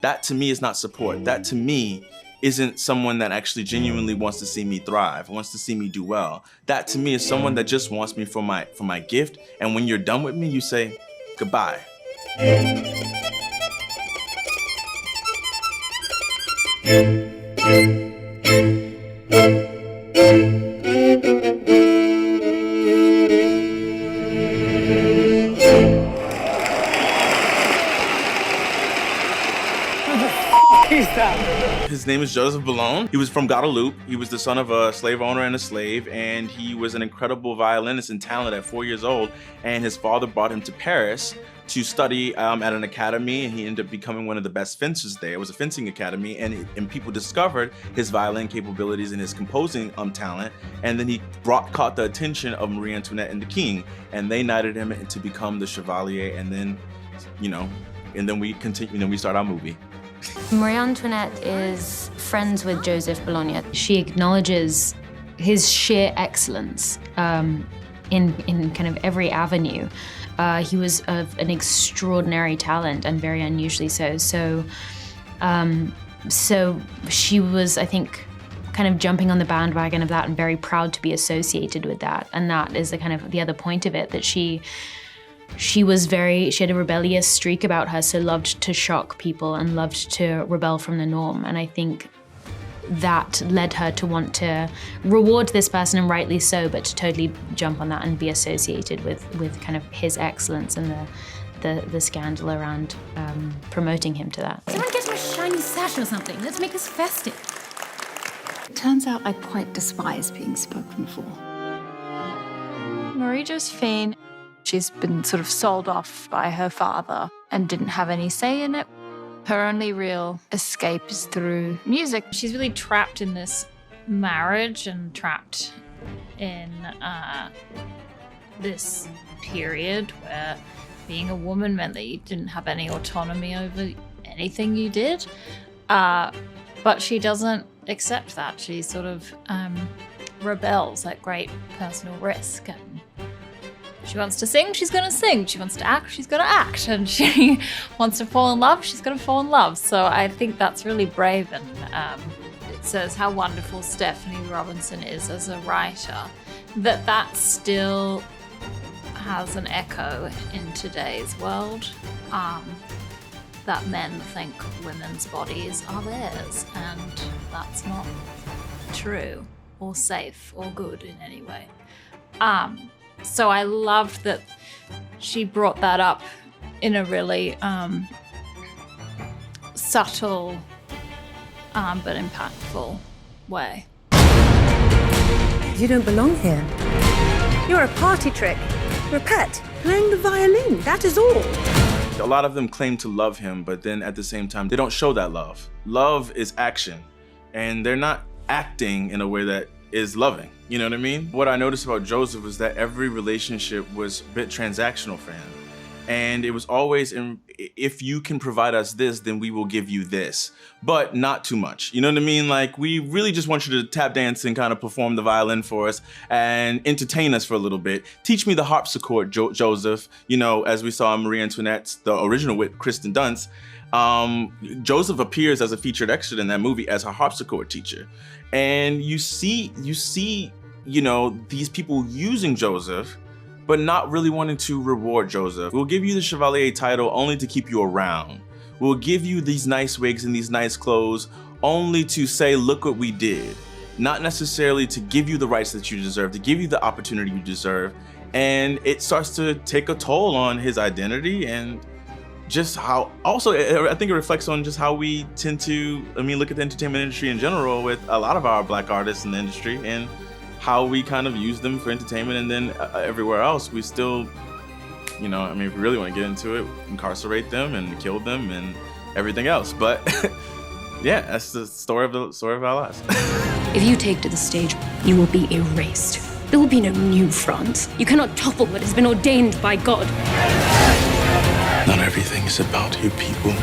That to me is not support. That to me isn't someone that actually genuinely wants to see me thrive, wants to see me do well. That to me is someone that just wants me for my gift. And when you're done with me, you say goodbye. His name is Joseph Bologne. He was from Guadeloupe. He was the son of a slave owner and a slave, and he was an incredible violinist and talent at 4 years old. And his father brought him to Paris to study at an academy, and he ended up becoming one of the best fencers there. It was a fencing academy, and people discovered his violin capabilities and his composing talent, and then he caught the attention of Marie Antoinette and the king, and they knighted him to become the Chevalier, and then, we continue, we start our movie. Marie Antoinette is friends with Joseph Bologne. She acknowledges his sheer excellence in kind of every avenue. He was of an extraordinary talent and very unusually so. So she was, I think, kind of jumping on the bandwagon of that and very proud to be associated with that. And that is the kind of the other point of it, that she had a rebellious streak about her, so loved to shock people and loved to rebel from the norm. And I think that led her to want to reward this person, and rightly so, but to totally jump on that and be associated with kind of his excellence and the scandal around promoting him to that. Someone get him a shiny sash or something. Let's make us festive. It turns out I quite despise being spoken for. Marie Josephine, she's been sort of sold off by her father and didn't have any say in it. Her only real escape is through music. She's really trapped in this marriage and trapped in this period where being a woman meant that you didn't have any autonomy over anything you did. But she doesn't accept that. She sort of rebels at great personal risk. And she wants to sing, she's gonna sing. She wants to act, she's gonna act. And she wants to fall in love, she's gonna fall in love. So I think that's really brave, and it says how wonderful Stephanie Robinson is as a writer, that still has an echo in today's world. That men think women's bodies are theirs, and that's not true or safe or good in any way. So I loved that she brought that up in a really subtle but impactful way. You don't belong here. You're a party trick. You're a pet playing the violin, that is all. A lot of them claim to love him, but then at the same time, they don't show that love. Love is action, and they're not acting in a way that is loving. You know what I mean? What I noticed about Joseph was that every relationship was a bit transactional for him. And it was always, if you can provide us this, then we will give you this, but not too much. You know what I mean? Like, we really just want you to tap dance and kind of perform the violin for us and entertain us for a little bit. Teach me the harpsichord, Joseph. You know, as we saw in Marie Antoinette's, the original with Kristen Dunst, Joseph appears as a featured extra in that movie as her harpsichord teacher. And you see, you know, these people using Joseph, but not really wanting to reward Joseph. We'll give you the Chevalier title only to keep you around. We'll give you these nice wigs and these nice clothes only to say, look what we did. Not necessarily to give you the rights that you deserve, to give you the opportunity you deserve. And it starts to take a toll on his identity, and just how, also, I think it reflects on just how we tend to, look at the entertainment industry in general with a lot of our Black artists in the industry, and how we kind of use them for entertainment, and then everywhere else we still, if we really want to get into it, incarcerate them and kill them and everything else. But yeah, that's the story of our lives. If you take to the stage, you will be erased. There will be no new France. You cannot topple what has been ordained by God. Not everything is about you people.